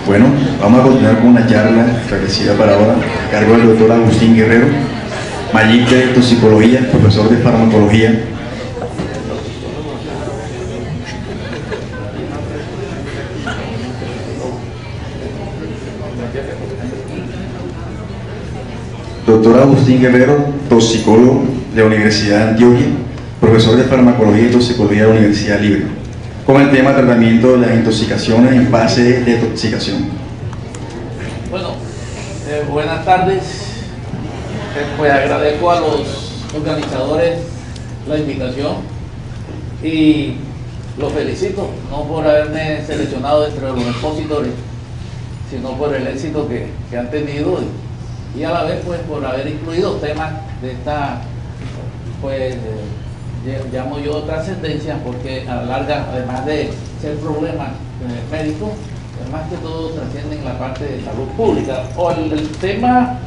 Bueno, vamos a continuar con una charla establecida para ahora, a cargo del doctor Agustín Guerrero, magíster de toxicología, profesor de farmacología. Doctor Agustín Guerrero, toxicólogo de la Universidad de Antioquia, profesor de farmacología y toxicología de la Universidad Libre, con el tema tratamiento de las intoxicaciones en fase de detoxicación. Bueno, buenas tardes. Pues agradezco a los organizadores la invitación y los felicito, no por haberme seleccionado entre los expositores, sino por el éxito que han tenido y a la vez pues por haber incluido temas de esta, pues llamo yo trascendencia, porque a la larga, además de ser problemas médicos, más que todo trascienden la parte de salud pública. O el tema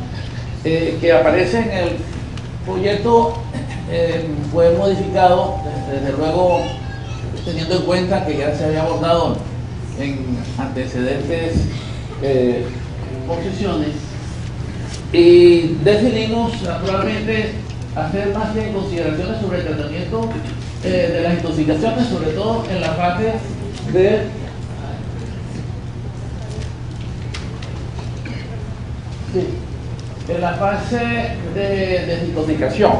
que aparece en el folleto fue modificado, desde luego teniendo en cuenta que ya se había abordado en antecedentes posiciones, y decidimos naturalmente hacer más bien consideraciones sobre el tratamiento de las intoxicaciones, sobre todo en la fase de desintoxicación.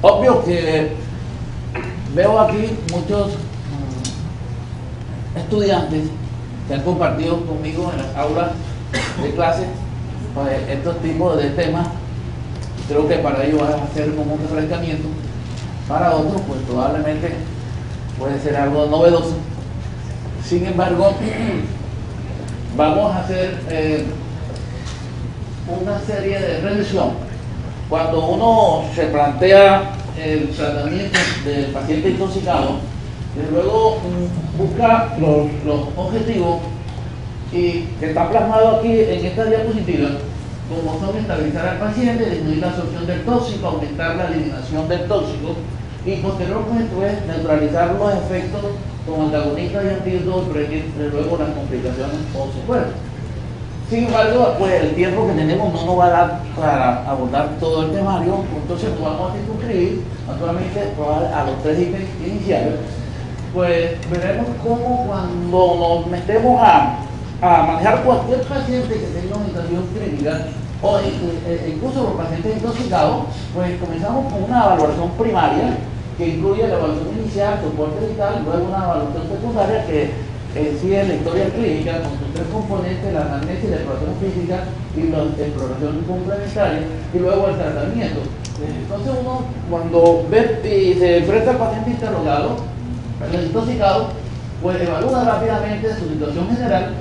Obvio que veo aquí muchos estudiantes que han compartido conmigo en las aulas de clase estos tipos de temas. Creo que para ellos va a ser como un refrescamiento, para otros pues probablemente puede ser algo novedoso. Sin embargo, vamos a hacer una serie de revisión. Cuando uno se plantea el tratamiento del paciente intoxicado, y luego busca los objetivos y que está plasmado aquí en esta diapositiva, como son estabilizar al paciente, disminuir la absorción del tóxico, aumentar la eliminación del tóxico y posteriormente pues neutralizar los efectos con antagonistas y antídotos, prevenir luego las complicaciones o secuelas. Sin embargo, pues el tiempo que tenemos no nos va a dar para abordar todo el temario, entonces nos vamos a circunscribir naturalmente a los tres ítems iniciales. Pues veremos cómo cuando nos metemos a manejar cualquier paciente que tenga una situación crítica o incluso los pacientes intoxicados, pues comenzamos con una valoración primaria que incluye la evaluación inicial, soporte vital, luego una evaluación secundaria que sigue la historia clínica con sus tres componentes, la anamnesis, la exploración física y la exploración complementaria, y luego el tratamiento. Entonces uno cuando ve y se enfrenta al paciente interrogado, el intoxicado, pues evalúa rápidamente su situación general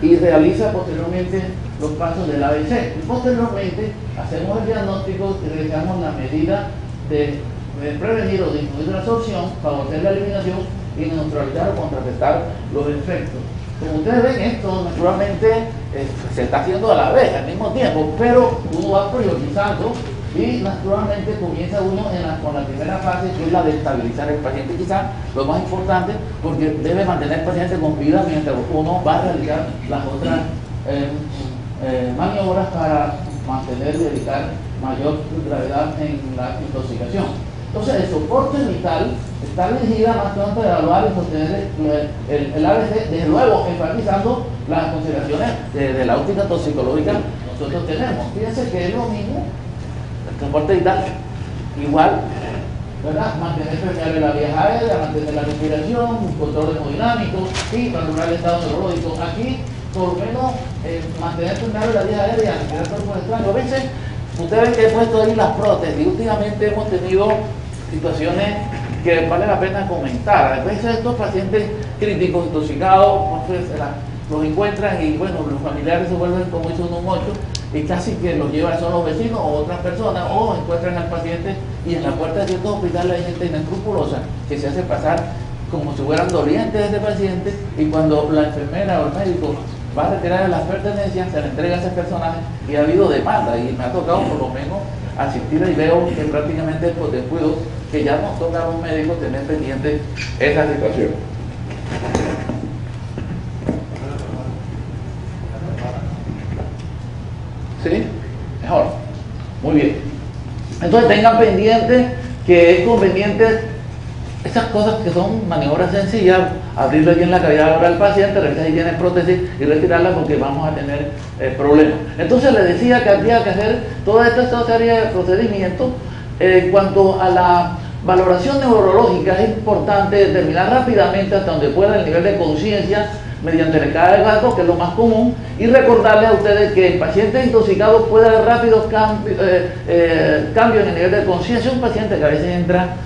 y realiza posteriormente los pasos del ABC. Y posteriormente hacemos el diagnóstico y realizamos la medida de prevenir o disminuir la absorción, favorecer la eliminación y neutralizar o contrarrestar los efectos. Como ustedes ven, esto naturalmente se está haciendo a la vez, al mismo tiempo, pero uno va priorizando y naturalmente comienza uno con la primera fase, que es la de estabilizar el paciente, quizás lo más importante, porque debe mantener el paciente con vida mientras uno va a realizar las otras maniobras para mantener y evitar mayor gravedad en la intoxicación. Entonces el soporte vital está dirigida más que nada a evaluar y sostener el ABC, desde luego enfatizando las consideraciones de la óptica toxicológica que nosotros tenemos. Fíjense que es lo mismo. El soporte vital, igual, ¿verdad? Mantener permeable la vía aérea, mantener la respiración, un control hemodinámico y valorar el estado neurológico. Aquí, por lo menos, mantener permeable la vía aérea, respirar cuerpos extraños. A veces, ustedes ven que he puesto ahí las prótesis y últimamente hemos tenido situaciones que vale la pena comentar. A veces estos pacientes críticos, intoxicados, pues, los encuentran y bueno, los familiares se vuelven como hizo un 8 y casi que los llevan son los vecinos o otras personas, o encuentran al paciente y en la puerta de ciertos hospitales hay gente inescrupulosa que se hace pasar como si fueran dolientes de ese paciente, y cuando la enfermera o el médico va a retirar las pertenencias se le entrega a ese personaje y ha habido demanda, y me ha tocado por lo menos asistir y veo que prácticamente por descuido que ya nos toca a los médicos tener pendiente esa situación. ¿Sí? Mejor. Muy bien. Entonces tengan pendiente que es conveniente esas cosas que son maniobras sencillas, abrirle bien la cavidad oral al paciente, revisar si tiene prótesis y retirarla porque vamos a tener problemas. Entonces le decía que había que hacer toda esta serie de procedimientos. En cuanto a la valoración neurológica, es importante determinar rápidamente hasta donde pueda el nivel de conciencia mediante la escala de Glasgow, que es lo más común, y recordarles a ustedes que el paciente intoxicado puede haber rápidos cambios en el nivel de conciencia. Un paciente que a veces entra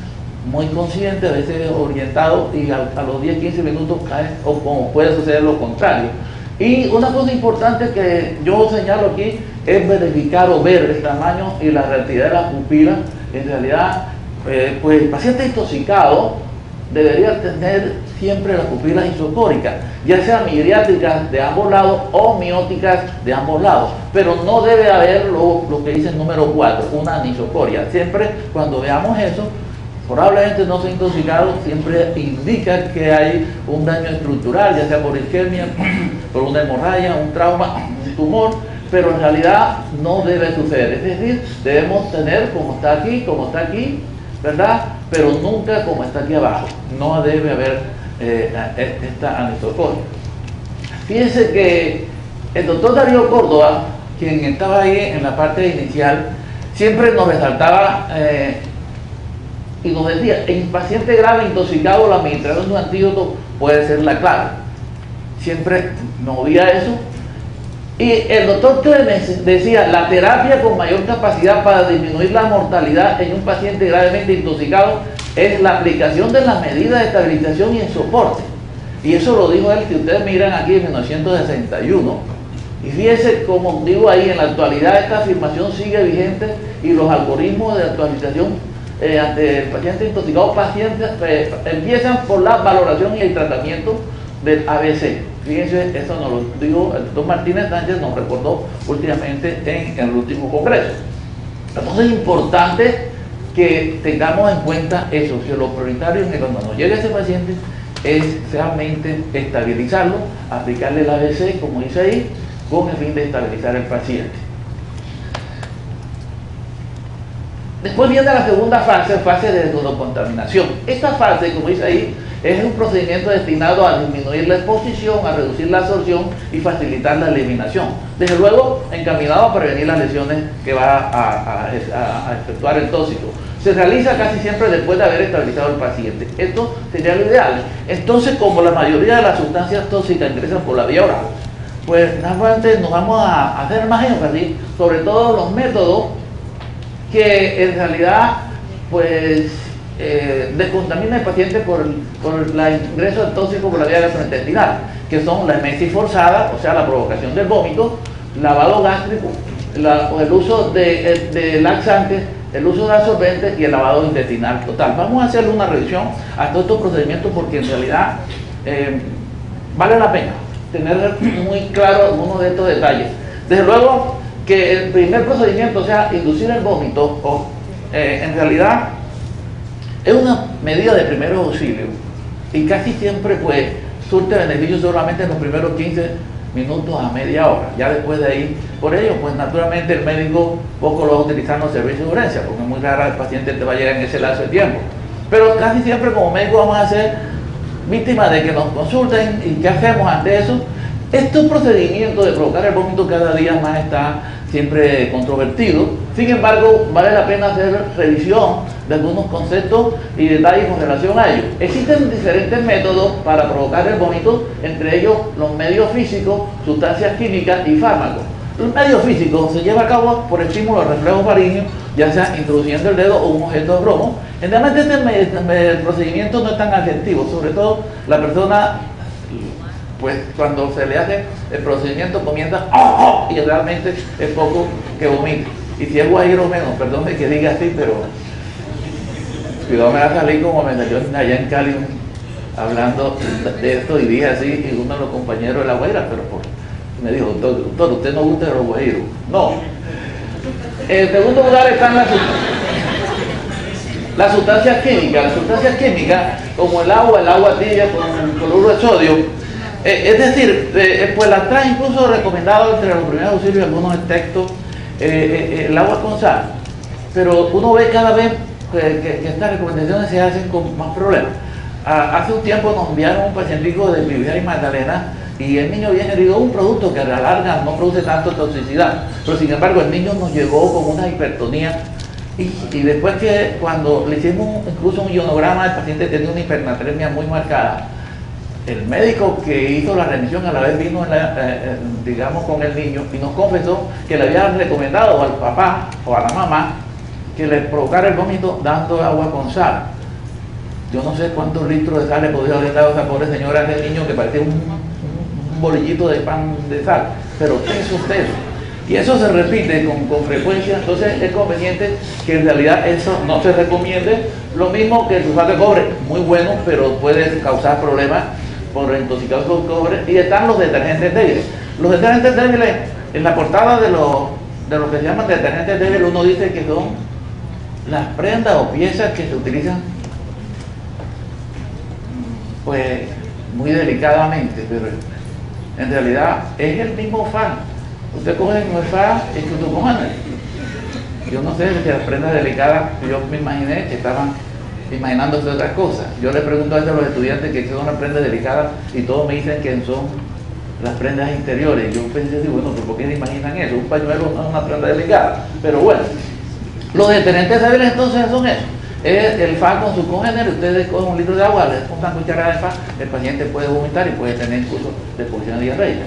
muy consciente, a veces orientado, y a los 10-15 minutos cae, o como puede suceder lo contrario. Y una cosa importante que yo señalo aquí es verificar o ver el tamaño y la reactividad de las pupilas. En realidad, pues el paciente intoxicado debería tener siempre las pupilas isocóricas, ya sea miriáticas de ambos lados o mióticas de ambos lados, pero no debe haber lo que dice el número 4, una anisocoria. Siempre cuando veamos eso, probablemente no sea intoxicado, siempre indica que hay un daño estructural, ya sea por isquemia, por una hemorragia, un trauma, un tumor, pero en realidad no debe suceder. Es decir, debemos tener como está aquí, ¿verdad? Pero nunca como está aquí abajo. No debe haber esta anisocoria. Fíjense que el doctor Darío Córdoba, quien estaba ahí en la parte inicial, siempre nos resaltaba y nos decía, en paciente grave intoxicado la administración de un antídoto puede ser la clave. Siempre nos oía eso. Y el doctor Clemens decía, la terapia con mayor capacidad para disminuir la mortalidad en un paciente gravemente intoxicado es la aplicación de las medidas de estabilización y en soporte. Y eso lo dijo él, que ustedes miran aquí en 1961. Y fíjense, como digo ahí, en la actualidad esta afirmación sigue vigente y los algoritmos de actualización ante el paciente intoxicado empiezan por la valoración y el tratamiento del ABC. Fíjense, eso nos lo dijo el doctor Martínez Sánchez, nos recordó últimamente en el último congreso. Entonces es importante que tengamos en cuenta eso, que lo prioritario cuando nos llegue ese paciente es realmente estabilizarlo, aplicarle el ABC, como dice ahí, con el fin de estabilizar el paciente. Después viene la segunda fase, fase de descontaminación. Esta fase, como dice ahí, es un procedimiento destinado a disminuir la exposición, a reducir la absorción y facilitar la eliminación. Desde luego, encaminado a prevenir las lesiones que va a efectuar el tóxico. Se realiza casi siempre después de haber estabilizado el paciente. Esto sería lo ideal. Entonces, como la mayoría de las sustancias tóxicas ingresan por la vía oral, pues naturalmente nos vamos a hacer más énfasis sobre todos los métodos que en realidad pues descontamina el paciente por el ingreso del tóxico por la vía gastrointestinal, que son la emesis forzada, o sea la provocación del vómito, lavado gástrico, el uso de laxantes, el uso de absorbentes y el lavado intestinal total. Vamos a hacerle una revisión a todos estos procedimientos porque en realidad vale la pena tener muy claro algunos de estos detalles. Desde luego que el primer procedimiento, o sea, inducir el vómito, en realidad es una medida de primeros auxilios y casi siempre pues surte beneficio solamente en los primeros 15 minutos a media hora. Ya después de ahí, por ello, pues naturalmente el médico poco lo va a utilizar en los servicios de urgencia, porque muy rara el paciente te va a llegar en ese lapso de tiempo. Pero casi siempre como médico vamos a ser víctimas de que nos consulten y qué hacemos ante eso. Este procedimiento de provocar el vómito cada día más está siempre controvertido. Sin embargo, vale la pena hacer revisión de algunos conceptos y detalles con relación a ello. Existen diferentes métodos para provocar el vómito, entre ellos los medios físicos, sustancias químicas y fármacos. Los medios físicos se lleva a cabo por estímulo de reflejos faríneos, ya sea introduciendo el dedo o un objeto de bromo. Realmente el procedimiento no es tan efectivo, sobre todo la persona, pues cuando se le hace el procedimiento comienza y realmente es poco que vomite. Y si es guajiro menos, perdón que diga así, pero cuidado, me va a salir como me salió allá en Cali hablando de esto y dije así, y uno de los compañeros de la Guaira, pero me dijo, doctor, ¿usted no gusta de los guajiros? No. En segundo lugar están las sustancias químicas. Las sustancias químicas, como el agua tibia con cloruro de sodio, es decir, pues las trae incluso recomendado entre los primeros auxilios algunos textos el agua con sal. Pero uno ve cada vez que estas recomendaciones se hacen con más problemas. Hace un tiempo nos enviaron un pacientico de Viviana y Magdalena y el niño viene herido un producto que a la larga no produce tanto toxicidad, pero sin embargo el niño nos llegó con una hipertonía y después que cuando le hicimos incluso un ionograma, el paciente tenía una hipernatremia muy marcada. El médico que hizo la remisión a la vez vino digamos con el niño y nos confesó que le había recomendado al papá o a la mamá que le provocara el vómito dando agua con sal. Yo no sé cuántos litros de sal le podría haber dado a esa pobre señora, ese niño que parecía un bolillito de pan de sal, pero teso. Y eso se repite con frecuencia, entonces es conveniente que en realidad eso no se recomiende. Lo mismo que el sulfato de cobre, muy bueno, pero puede causar problemas por intoxicación con cobre. Y están los detergentes débiles. Los detergentes débiles, en la portada de lo que se llaman detergentes débiles, uno dice que son las prendas o piezas que se utilizan pues muy delicadamente, pero en realidad es el mismo fan. Usted coge el fan y que tú cojas. Yo no sé si las prendas delicadas, yo me imaginé que estaban imaginándose otras cosas. Yo le pregunto a los estudiantes que son las prendas delicadas y todos me dicen que son las prendas interiores. Yo pensé, bueno, ¿por qué se imaginan eso? Un pañuelo no es una prenda delicada. Pero bueno, los detergentes débiles entonces son eso. Es el FA con su congénero. Ustedes cogen un litro de agua, le ponen una cucharada de FA, el paciente puede vomitar y puede tener incluso deposición diarreica.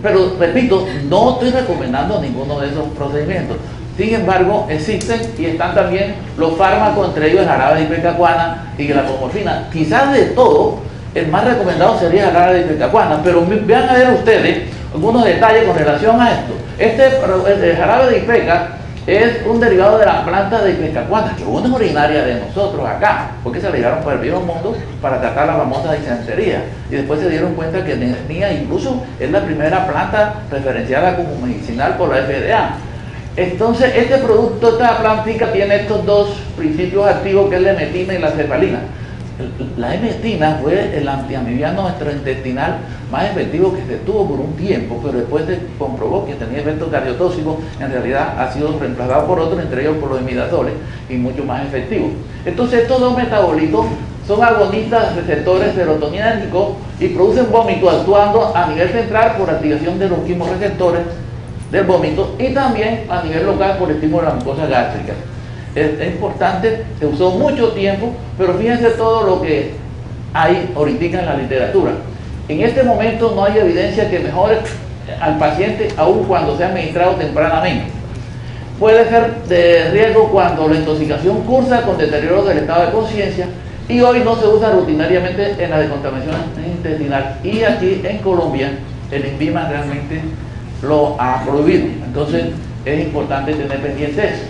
Pero repito, no estoy recomendando ninguno de esos procedimientos. Sin embargo, existen y están también los fármacos, entre ellos el jarabe de ipecacuana y la apomorfina. Quizás de todo, el más recomendado sería el jarabe de ipecacuana, pero vean a ver ustedes algunos detalles con relación a esto. El jarabe de ipeca es un derivado de la planta de ipecacuana, que es originaria de nosotros acá, porque se la llevaron para el viejo mundo para tratar la famosa disentería. Y después se dieron cuenta que tenía, incluso es la primera planta referenciada como medicinal por la FDA. Entonces, este producto, esta plántica, tiene estos dos principios activos, que es la emetina y la cefalina. La emetina fue el antiamibiano extraintestinal más efectivo que se tuvo por un tiempo, pero después se comprobó que tenía efectos cardiotóxicos. En realidad ha sido reemplazado por otros, entre ellos por los imidazoles, y mucho más efectivos. Entonces, estos dos metabolitos son agonistas receptores serotoninérgicos y producen vómito, actuando a nivel central por activación de los quimorreceptores del vómito y también a nivel local por estímulo de la mucosa gástrica. Es importante, se usó mucho tiempo, pero fíjense todo lo que hay ahorita en la literatura. En este momento no hay evidencia que mejore al paciente aun cuando sea administrado tempranamente. Puede ser de riesgo cuando la intoxicación cursa con deterioro del estado de conciencia y hoy no se usa rutinariamente en la descontaminación intestinal. Y aquí en Colombia el INVIMA realmente lo ha prohibido. Entonces es importante tener pendiente eso.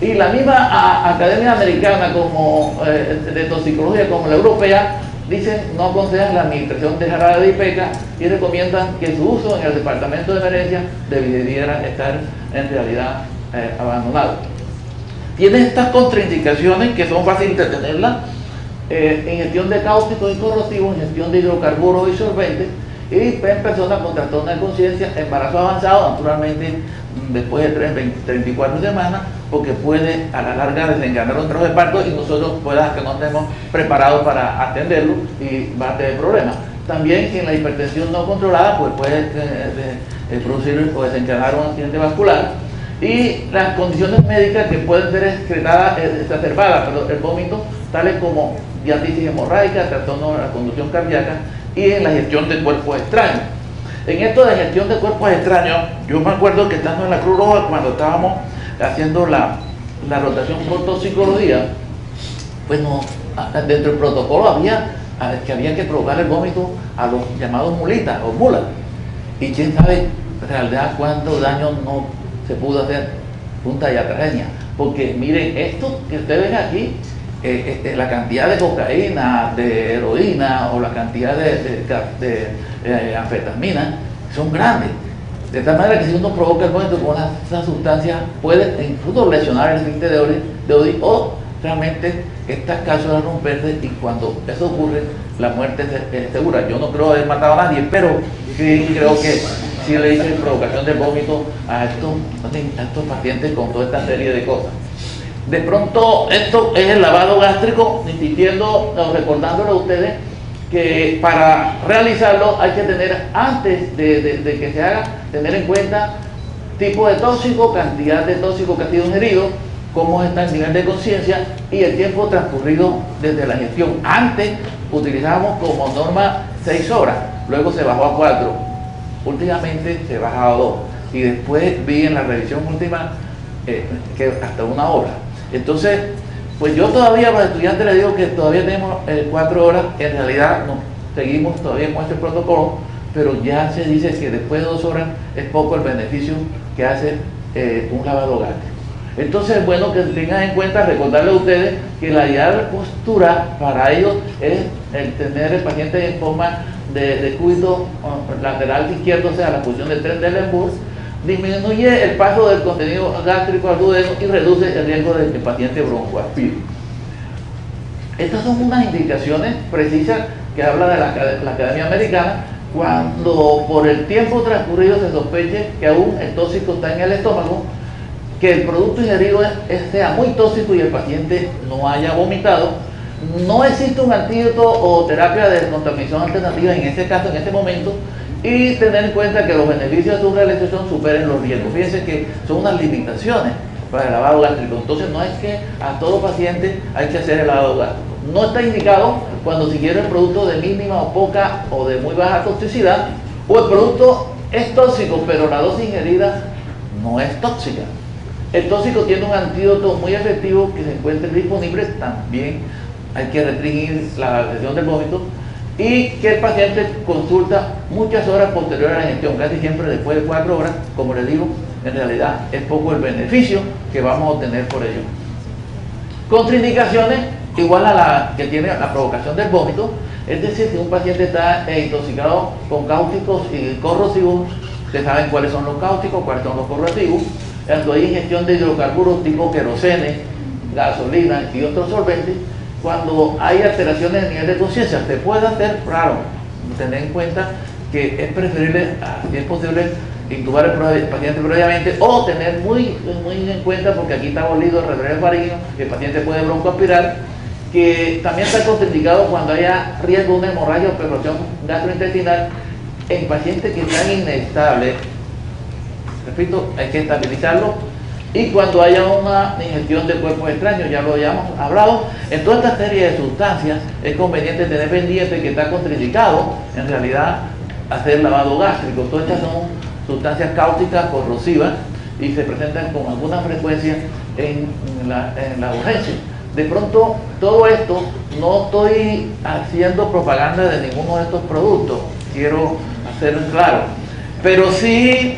Y la misma Academia Americana como de Toxicología como la Europea dicen no aconsejan la administración de jarabe de ipeca y recomiendan que su uso en el departamento de emergencia debiera estar en realidad abandonado. Tiene estas contraindicaciones que son fáciles de tenerlas en gestión de cáusticos y corrosivos, en gestión de hidrocarburos y solventes, y en personas con trastorno de conciencia, embarazo avanzado, naturalmente después de 34 semanas, porque puede a la larga desencadenar un trabajo de parto y nosotros que no estemos preparados para atenderlo y va a tener problemas. También en la hipertensión no controlada pues puede producir o desencadenar un accidente vascular, y las condiciones médicas que pueden ser excretadas, exacerbadas, pero el vómito, tales como diabetes hemorrágica, trastorno de la conducción cardíaca, y en la gestión de cuerpos extraños. En esto de gestión de cuerpos extraños, yo me acuerdo que estando en la Cruz Roja, cuando estábamos haciendo la rotación por toxicología, pues dentro del protocolo había que provocar el vómito a los llamados mulitas o mulas. Y quién sabe en realidad cuánto daño no se pudo hacer junto a iatrogenia. Porque miren, esto que ustedes ven aquí, la cantidad de cocaína, de heroína o la cantidad de anfetamina son grandes. De tal manera que si uno provoca el vómito con esa sustancia puede incluso lesionar el esfínter de Oddi o realmente estas cápsulas romperse, y cuando eso ocurre la muerte es segura. Yo no creo haber matado a nadie, pero sí creo que sí le hice provocación de vómito a estos pacientes con toda esta serie de cosas. De pronto, esto es el lavado gástrico, insistiendo, recordándole a ustedes que para realizarlo hay que tener, antes de que se haga, tener en cuenta tipo de tóxico, cantidad de tóxico que ha sido ingerido, cómo está el nivel de conciencia y el tiempo transcurrido desde la ingestión. Antes utilizábamos como norma 6 horas, luego se bajó a 4, últimamente se bajó a 2 y después vi en la revisión última que hasta 1 hora. Entonces, pues yo todavía a los estudiantes les digo que todavía tenemos 4 horas, en realidad no, seguimos todavía con este protocolo, pero ya se dice que después de 2 horas es poco el beneficio que hace un lavado gástrico. Entonces es bueno que tengan en cuenta, recordarles a ustedes que la ideal postura para ellos es el tener el paciente en forma de cúbito lateral izquierdo, o sea, la posición de Trendelenburg, disminuye el paso del contenido gástrico al duodeno y reduce el riesgo de que el paciente broncoaspire. Estas son unas indicaciones precisas que habla de la Academia Americana cuando por el tiempo transcurrido se sospeche que aún el tóxico está en el estómago, que el producto ingerido sea muy tóxico y el paciente no haya vomitado. No existe un antídoto o terapia de descontaminación alternativa en este caso, en este momento, y tener en cuenta que los beneficios de su realización superen los riesgos. Fíjense que son unas limitaciones para el lavado gástrico. Entonces no es que a todo paciente hay que hacer el lavado gástrico. No está indicado cuando se quiere el producto de mínima o poca o de muy baja toxicidad, o el producto es tóxico pero la dosis ingerida no es tóxica. El tóxico tiene un antídoto muy efectivo que se encuentre disponible. También hay que restringir la sesión del vómito y que el paciente consulta muchas horas posteriores a la ingestión, casi siempre después de 4 horas. Como les digo, en realidad es poco el beneficio que vamos a obtener por ello. Contraindicaciones igual a la que tiene la provocación del vómito, es decir, si un paciente está intoxicado con cáusticos y corrosivos, ustedes saben cuáles son los cáusticos, cuáles son los corrosivos. Cuando hay ingestión de hidrocarburos tipo querosene, gasolina y otros solventes, cuando hay alteraciones en el nivel de conciencia, se puede hacer, claro, tener en cuenta que es preferible, si es posible, intubar el paciente previamente o tener muy en cuenta, porque aquí está abolido el reflejo faríngeo, que el paciente puede broncoaspirar, que también está contraindicado cuando haya riesgo de una hemorragia o perforación gastrointestinal en pacientes que están inestables. Repito, hay que estabilizarlo. Y cuando haya una ingestión de cuerpos extraños, ya lo habíamos hablado, en toda esta serie de sustancias es conveniente tener pendiente que está contraindicado, en realidad, hacer lavado gástrico. Todas estas son sustancias cáusticas, corrosivas, y se presentan con alguna frecuencia en la urgencia. De pronto, todo esto, no estoy haciendo propaganda de ninguno de estos productos, quiero hacerlo claro, pero sí,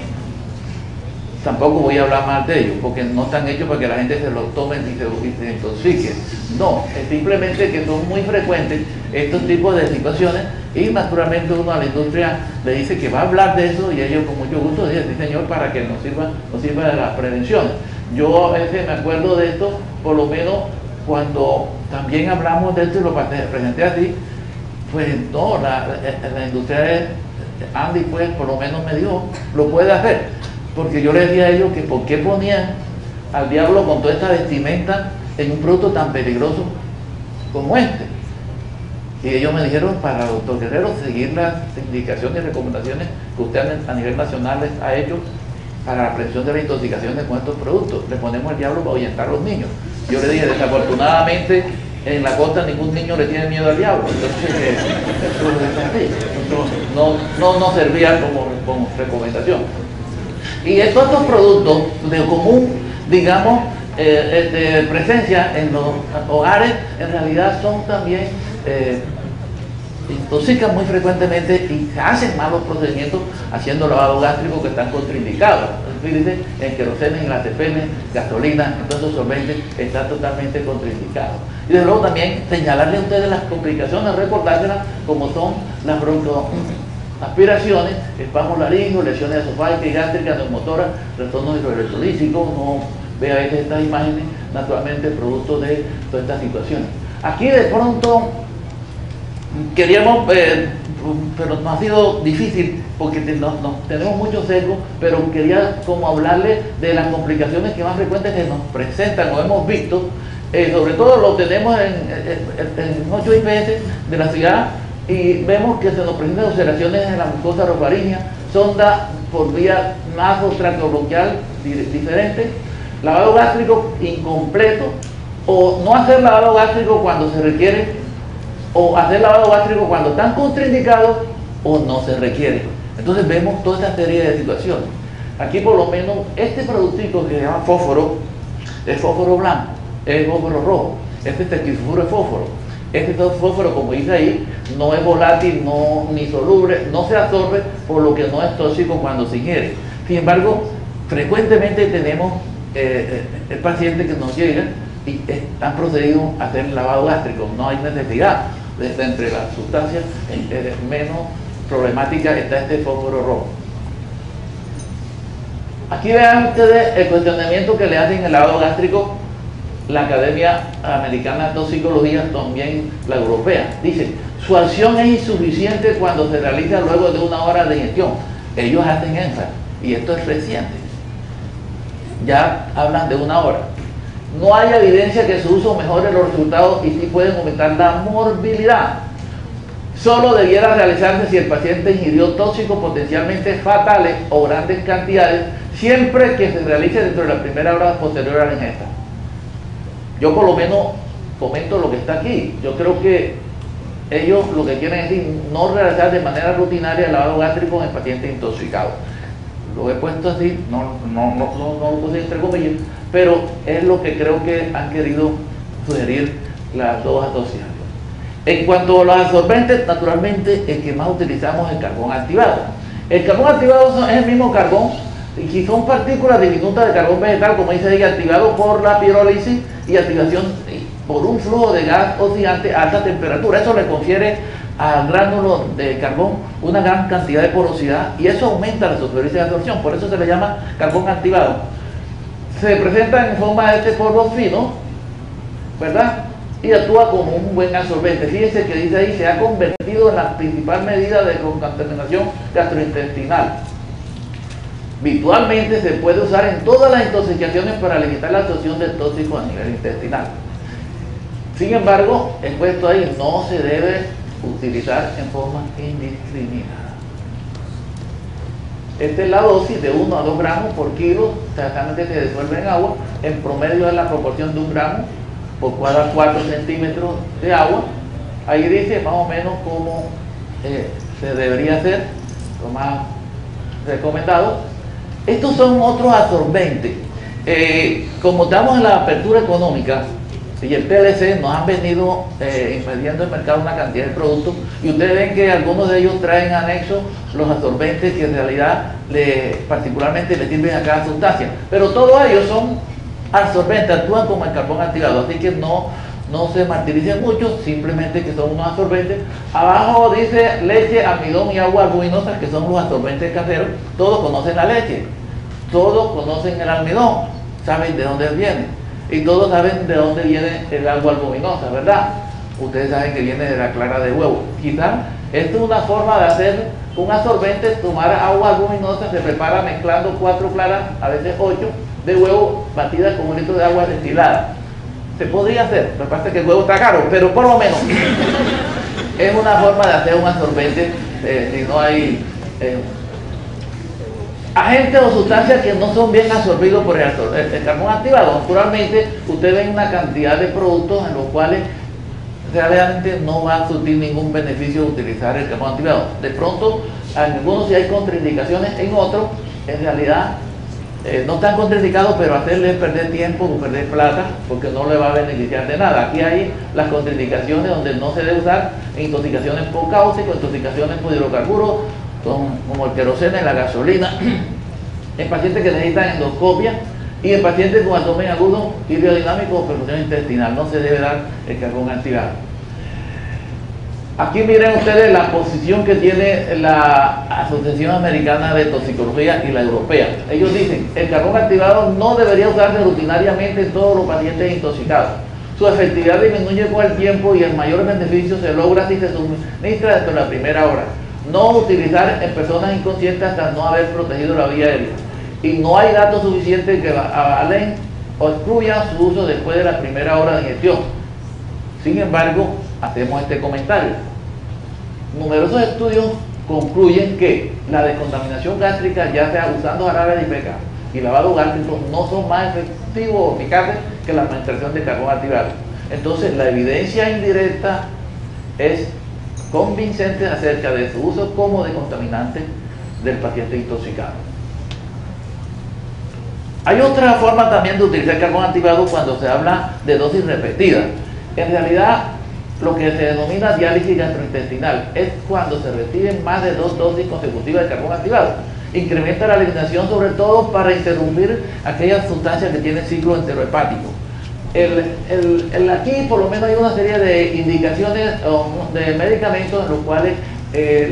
tampoco voy a hablar más de ellos, porque no están hechos para que la gente se los tome y se intoxique. No, es simplemente que son muy frecuentes estos tipos de situaciones y naturalmente uno a la industria le dice que va a hablar de eso y ellos con mucho gusto dicen, sí señor, para que nos sirva de la prevención. Yo a veces me acuerdo de esto, por lo menos cuando también hablamos de esto y lo presenté así, pues no, la industria de Andy pues por lo menos me dijo, lo puede hacer. Porque yo les decía a ellos que por qué ponían al diablo con toda esta vestimenta en un producto tan peligroso como este. Y ellos me dijeron, para el doctor Guerrero, seguir las indicaciones y recomendaciones que usted a nivel nacional les ha hecho para la prevención de las intoxicaciones con estos productos. Le ponemos el diablo para ahuyentar a los niños. Yo le dije, desafortunadamente, en la costa ningún niño le tiene miedo al diablo. Entonces, no servía como recomendación. Y todos estos productos de común, digamos, de presencia en los hogares, en realidad son también, intoxican muy frecuentemente y se hacen malos procedimientos haciendo lavado gástrico que están contraindicados. Fíjense, en queroseno, en azafrán, gasolina, entonces solventes está totalmente contraindicado. Y desde luego también señalarle a ustedes las complicaciones, recordárselas como son las broncoaspiraciones, espasmos laringos, lesiones esofágicas y gástricas, neumotoras, trastornos hidroelectrolíticos. No ve a veces estas imágenes, naturalmente producto de todas estas situaciones. Aquí de pronto Queríamos, pero nos ha sido difícil porque tenemos muchos sesgos, pero quería como hablarle de las complicaciones que más frecuentes que nos presentan o hemos visto. Sobre todo lo tenemos en 8 IPS de la ciudad y vemos que se nos presentan ulceraciones en la mucosa orofaringea, sonda por vía nasotraqueobronquial diferente, lavado gástrico incompleto, o no hacer lavado gástrico cuando se requiere, o hacer lavado gástrico cuando están contraindicados o no se requiere. Entonces vemos toda esta serie de situaciones. Aquí por lo menos este productito que se llama fósforo, es fósforo blanco, es fósforo rojo, este tequifuro es fósforo. Este fósforo, como dice ahí, no es volátil, ni soluble, no se absorbe, por lo que no es tóxico cuando se ingiere. Sin embargo, frecuentemente tenemos el paciente que nos llega y han procedido a hacer lavado gástrico. No hay necesidad. Entre las sustancias menos problemática está este fósforo rojo. Aquí vean ustedes el cuestionamiento que le hacen el lavado gástrico la Academia Americana de Toxicología, también la europea. Dice, su acción es insuficiente cuando se realiza luego de 1 hora de ingestión. Ellos hacen énfasis, y esto es reciente. Ya hablan de 1 hora. No hay evidencia que su uso mejore los resultados y sí pueden aumentar la morbilidad. Solo debiera realizarse si el paciente ingirió tóxicos potencialmente fatales o grandes cantidades, siempre que se realice dentro de la primera hora posterior a la ingesta. Yo por lo menos comento lo que está aquí. Yo creo que ellos lo que quieren es decir, no realizar de manera rutinaria el lavado gástrico en pacientes intoxicados. Lo he puesto así, no lo puse entre comillas, pero es lo que creo que han querido sugerir las dos asociaciones. En cuanto a los absorbentes, naturalmente el que más utilizamos es el carbón activado. El carbón activado es el mismo carbón, y si son partículas diminutas de carbón vegetal, como dice ahí, activado por la pirólisis y activación por un flujo de gas oxidante a alta temperatura. Eso le confiere al gránulo de carbón una gran cantidad de porosidad y eso aumenta la superficie de absorción, por eso se le llama carbón activado. Se presenta en forma de este polvo fino, ¿verdad? Y actúa como un buen absorbente. Fíjense que dice ahí, se ha convertido en la principal medida de contaminación gastrointestinal. Virtualmente se puede usar en todas las intoxicaciones para limitar la absorción de tóxicos a nivel intestinal. Sin embargo, el puesto ahí no se debe utilizar en forma indiscriminada. Esta es la dosis de 1 a 2 gramos por kilo, exactamente se disuelve en agua, en promedio es la proporción de 1 gramo por cada 4 centímetros de agua. Ahí dice más o menos cómo se debería hacer, lo más recomendado. Estos son otros absorbentes. Como estamos en la apertura económica y el PLC nos han venido impidiendo el mercado una cantidad de productos y ustedes ven que algunos de ellos traen anexos los absorbentes que en realidad particularmente le sirven a cada sustancia, pero todos ellos son absorbentes, actúan como el carbón activado, así que no se martiricen mucho, simplemente que son unos absorbentes. Abajo dice leche, almidón y agua albuminosa, que son los absorbentes caseros. Todos conocen la leche, todos conocen el almidón, saben de dónde viene y todos saben de dónde viene el agua albuminosa, ¿verdad? Ustedes saben que viene de la clara de huevo. Quizás esto es una forma de hacer un absorbente, tomar agua albuminosa, se prepara mezclando 4 claras, a veces 8, de huevo batidas con 1 litro de agua destilada. Se podría hacer, lo que pasa es que el huevo está caro, pero por lo menos es una forma de hacer un absorbente si no hay agentes o sustancias que no son bien absorbidos por el carbón activado. Naturalmente, ustedes ven una cantidad de productos en los cuales realmente no va a surtir ningún beneficio utilizar el carbón activado. De pronto, en algunos sí hay contraindicaciones, en otros, en realidad, no están contraindicados, pero hacerles perder tiempo o perder plata, porque no le va a beneficiar de nada. Aquí hay las contraindicaciones donde no se debe usar, intoxicaciones por cáustico, intoxicaciones por hidrocarburos, como el queroseno y la gasolina, en pacientes que necesitan endoscopia y en pacientes con abdomen agudo, hidrodinámico o perfusión intestinal. No se debe dar el carbón activado. Aquí miren ustedes la posición que tiene la Asociación Americana de Toxicología y la Europea. Ellos dicen, el carbón activado no debería usarse rutinariamente en todos los pacientes intoxicados. Su efectividad disminuye con el tiempo y el mayor beneficio se logra si se suministra dentro de la primera hora. No utilizar en personas inconscientes hasta no haber protegido la vía aérea. Y no hay datos suficientes que avalen o excluyan su uso después de la primera hora de ingestión. Sin embargo, hacemos este comentario. Numerosos estudios concluyen que la descontaminación gástrica, ya sea usando jarabe de IPK y lavado gástrico, no son más efectivos o eficaces que la administración de carbón activado. Entonces, la evidencia indirecta es convincente acerca de su uso como descontaminante del paciente intoxicado. Hay otra forma también de utilizar carbón activado cuando se habla de dosis repetida. En realidad, lo que se denomina diálisis gastrointestinal es cuando se reciben más de 2 dosis consecutivas de carbón activado. Incrementa la eliminación, sobre todo para interrumpir aquellas sustancias que tienen ciclo enterohepático. Aquí por lo menos hay una serie de indicaciones de medicamentos en los cuales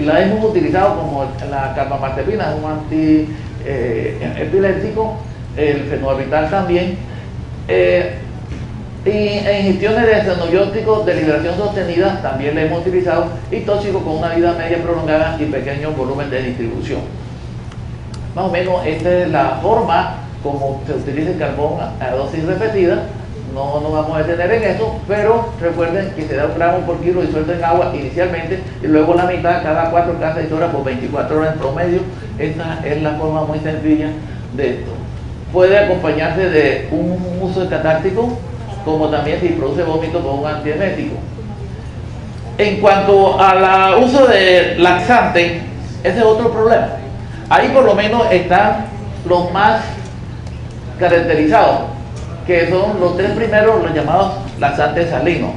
la hemos utilizado, como la carbamazepina, un antiepiléptico, el fenobarbital también, y ingestiones de xenobióticos de liberación sostenida también la hemos utilizado, y tóxicos con una vida media prolongada y pequeño volumen de distribución. Más o menos esta es la forma como se utiliza el carbón a dosis repetida. No nos vamos a detener en eso, pero recuerden que se da 1 gramo por kilo disuelto en agua inicialmente y luego la mitad cada 4 cada 6 horas por 24 horas en promedio. Esta es la forma muy sencilla de esto. Puede acompañarse de un uso de catártico, como también si produce vómito con un antiemético. En cuanto al uso de laxante, ese es otro problema. Ahí por lo menos están los más caracterizados, que son los 3 primeros, los llamados laxantes salinos.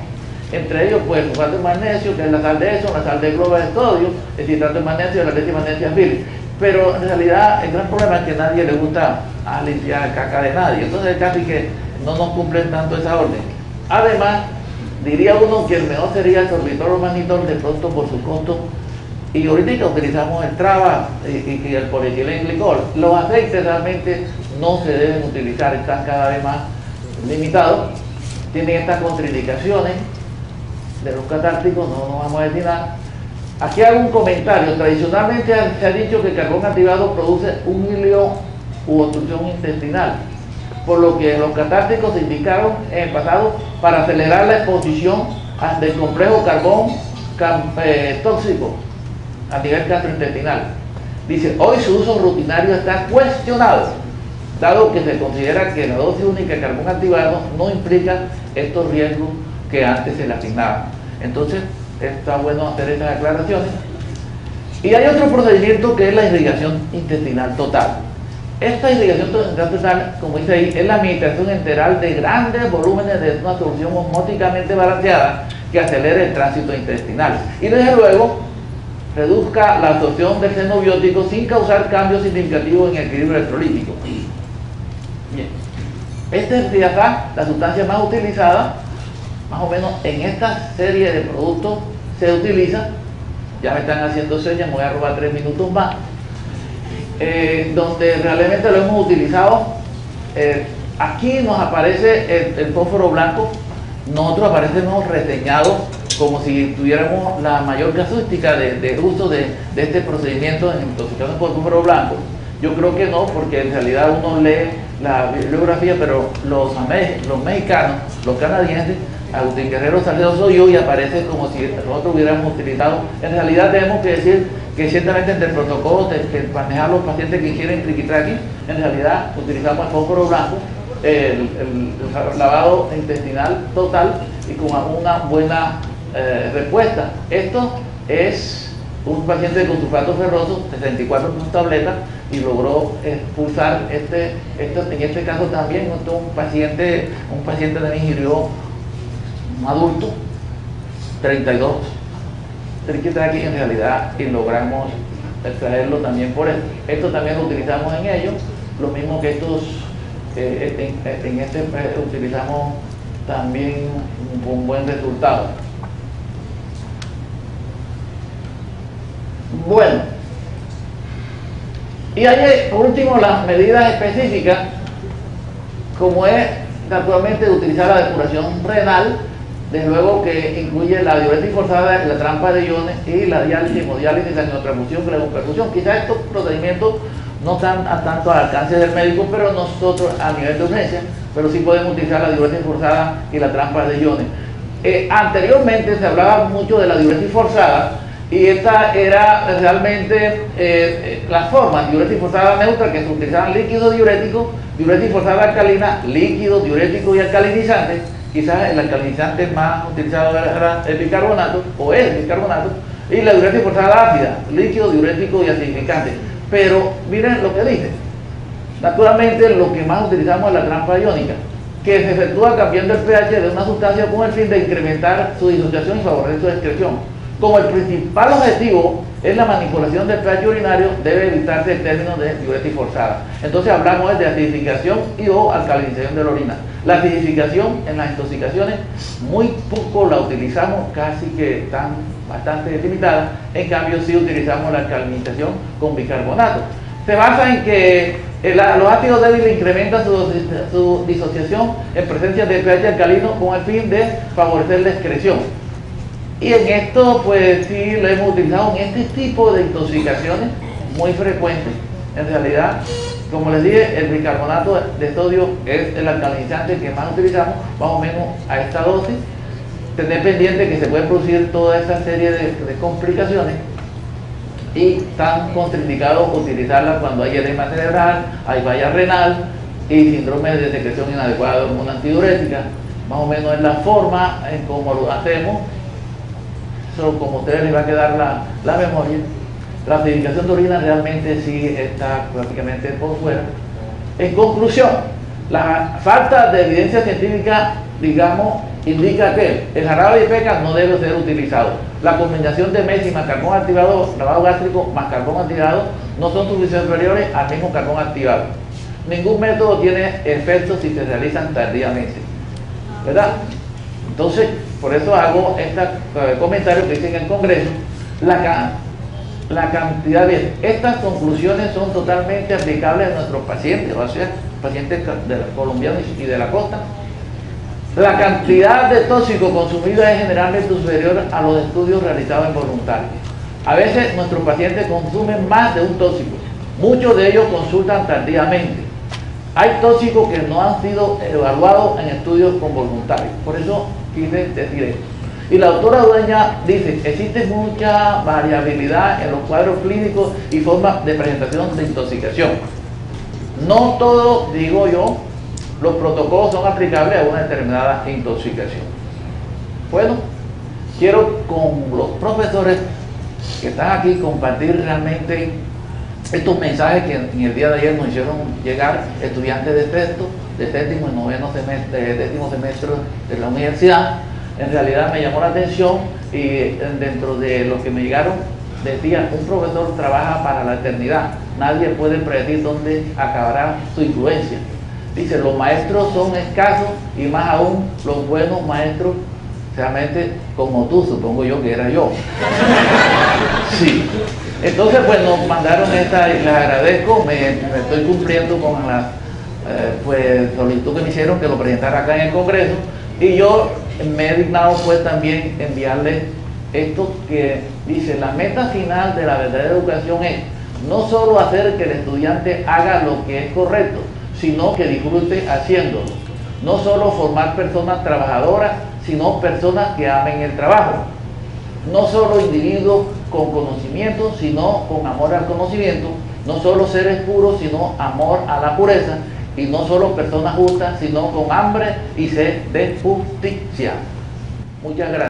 Entre ellos, pues, el sulfato de magnesio, que es la sal de Epsom, la sal de cloruro de sodio, el citrato de magnesio, la leche de magnesia fil. Pero en realidad el gran problema es que a nadie le gusta limpiar caca de nadie. Entonces casi que no nos cumplen tanto esa orden. Además, diría uno que el mejor sería el sorbitol o mannitol, de pronto por su costo. Y ahorita utilizamos el traba y el polietilenglicol. Los aceites realmente no se deben utilizar, están cada vez más limitados. Tienen estas contraindicaciones de los catárticos, no nos vamos a decir nada. Aquí hago un comentario. Tradicionalmente se ha dicho que el carbón activado produce un hilio u obstrucción intestinal, por lo que los catárticos se indicaron en el pasado para acelerar la exposición del complejo carbón tóxico a nivel gastrointestinal. Dice, hoy su uso rutinario está cuestionado, dado que se considera que la dosis única de carbón activado no implica estos riesgos que antes se le asignaban. Entonces, está bueno hacer estas aclaraciones. Y hay otro procedimiento que es la irrigación intestinal total. Esta irrigación intestinal total, como dice ahí, es la administración enteral de grandes volúmenes de una solución osmóticamente balanceada que acelere el tránsito intestinal y desde luego reduzca la absorción del xenobiótico sin causar cambios significativos en el equilibrio electrolítico. Bien, esta es la sustancia más utilizada, más o menos en esta serie de productos se utiliza. Ya me están haciendo señas, me voy a robar 3 minutos más. Donde realmente lo hemos utilizado. Aquí nos aparece el fósforo blanco. Nosotros aparecemos reseñados como si tuviéramos la mayor casuística de uso de este procedimiento de intoxicación por fósforo blanco. Yo creo que no, porque en realidad uno lee la bibliografía, pero los mexicanos, los canadienses, Agustín Guerrero Salcedo soy yo, y aparece como si nosotros hubiéramos utilizado. En realidad tenemos que decir que ciertamente entre el protocolo de manejar los pacientes que quieren triquitraqui, en realidad utilizamos el fósforo blanco, el lavado intestinal total y con una buena respuesta. Esto es un paciente con sulfato ferroso, 64 tabletas, y logró expulsar en este caso también un paciente también ingirió, un adulto, 32 triquitraqui en realidad, y logramos extraerlo también por esto. Esto también lo utilizamos en ellos, lo mismo que estos, en este utilizamos también un buen resultado. Bueno, y hay por último las medidas específicas, como es naturalmente utilizar la depuración renal, desde luego que incluye la diurética forzada, la trampa de iones y la diálisis, hemodiálisis, la neotransfusión, la perfusión. Quizás estos procedimientos no están tanto al alcance del médico, pero nosotros a nivel de urgencia, pero sí podemos utilizar la diurética forzada y la trampa de iones. Anteriormente se hablaba mucho de la diurética forzada, y esta era realmente las formas: diurética forzada neutra, que se utilizaban líquidos diuréticos, diurética forzada alcalina, líquidos diuréticos y alcalinizantes. Quizás el alcalinizante más utilizado era el bicarbonato, o es el bicarbonato, y la diurética forzada ácida, líquido diurético y acidificante. Pero miren lo que dice. Naturalmente lo que más utilizamos es la trampa iónica, que se efectúa cambiando el pH de una sustancia con el fin de incrementar su disociación y favorecer su excreción. Como el principal objetivo es la manipulación del pH urinario, debe evitarse el término de diurética forzada. Entonces hablamos de acidificación y o alcalinización de la orina. La acidificación en las intoxicaciones muy poco la utilizamos, casi que están bastante limitadas. En cambio sí utilizamos la alcalinización con bicarbonato. Se basa en que los ácidos débiles incrementan su disociación en presencia de pH alcalino con el fin de favorecer la excreción. Y en esto pues sí lo hemos utilizado en este tipo de intoxicaciones muy frecuentes. En realidad, como les dije, el bicarbonato de sodio es el alcalinizante que más utilizamos, más o menos a esta dosis. Tener pendiente que se puede producir toda esta serie de complicaciones, y están contraindicados utilizarla cuando hay edema cerebral, hay falla renal y síndrome de secreción inadecuada de hormona antidiurética. Más o menos es la forma en cómo lo hacemos. Como a ustedes les va a quedar la memoria, la acidificación de orina realmente sí está prácticamente por fuera. En conclusión, la falta de evidencia científica, digamos, indica que el jarabe de peca no debe ser utilizado. La combinación de MESI más carbón activado, lavado gástrico más carbón activado, no son suficientes superiores al mismo carbón activado. Ningún método tiene efectos si se realizan tardíamente, ¿verdad? Entonces, por eso hago este comentario que hice en el Congreso. La cantidad de estas conclusiones son totalmente aplicables a nuestros pacientes, o sea, pacientes colombianos y de la costa. La cantidad de tóxicos consumidos es generalmente superior a los estudios realizados en voluntarios. A veces nuestros pacientes consumen más de un tóxico. Muchos de ellos consultan tardíamente. Hay tóxicos que no han sido evaluados en estudios con voluntarios. Por eso quise decir esto. Y la doctora Dueña dice: existe mucha variabilidad en los cuadros clínicos y formas de presentación de intoxicación. No todo, digo yo, los protocolos son aplicables a una determinada intoxicación. Bueno, quiero con los profesores que están aquí compartir realmente estos mensajes que en el día de ayer nos hicieron llegar estudiantes de sexto, de séptimo y noveno semestre, de décimo semestre de la universidad. En realidad me llamó la atención, y dentro de lo que me llegaron decía: un profesor trabaja para la eternidad, nadie puede predecir dónde acabará su influencia. Dice: los maestros son escasos, y más aún los buenos maestros, realmente como tú, supongo yo que era yo. Sí. Entonces pues nos mandaron esta, y les agradezco, me estoy cumpliendo con la pues solicitud que me hicieron que lo presentara acá en el Congreso, y yo me he dignado pues también enviarles esto que dice: la meta final de la verdadera educación es no solo hacer que el estudiante haga lo que es correcto, sino que disfrute haciéndolo. No solo formar personas trabajadoras, sino personas que amen el trabajo. No solo individuos con conocimiento, sino con amor al conocimiento. No solo seres puros, sino amor a la pureza. Y no solo personas justas, sino con hambre y sed de justicia. Muchas gracias.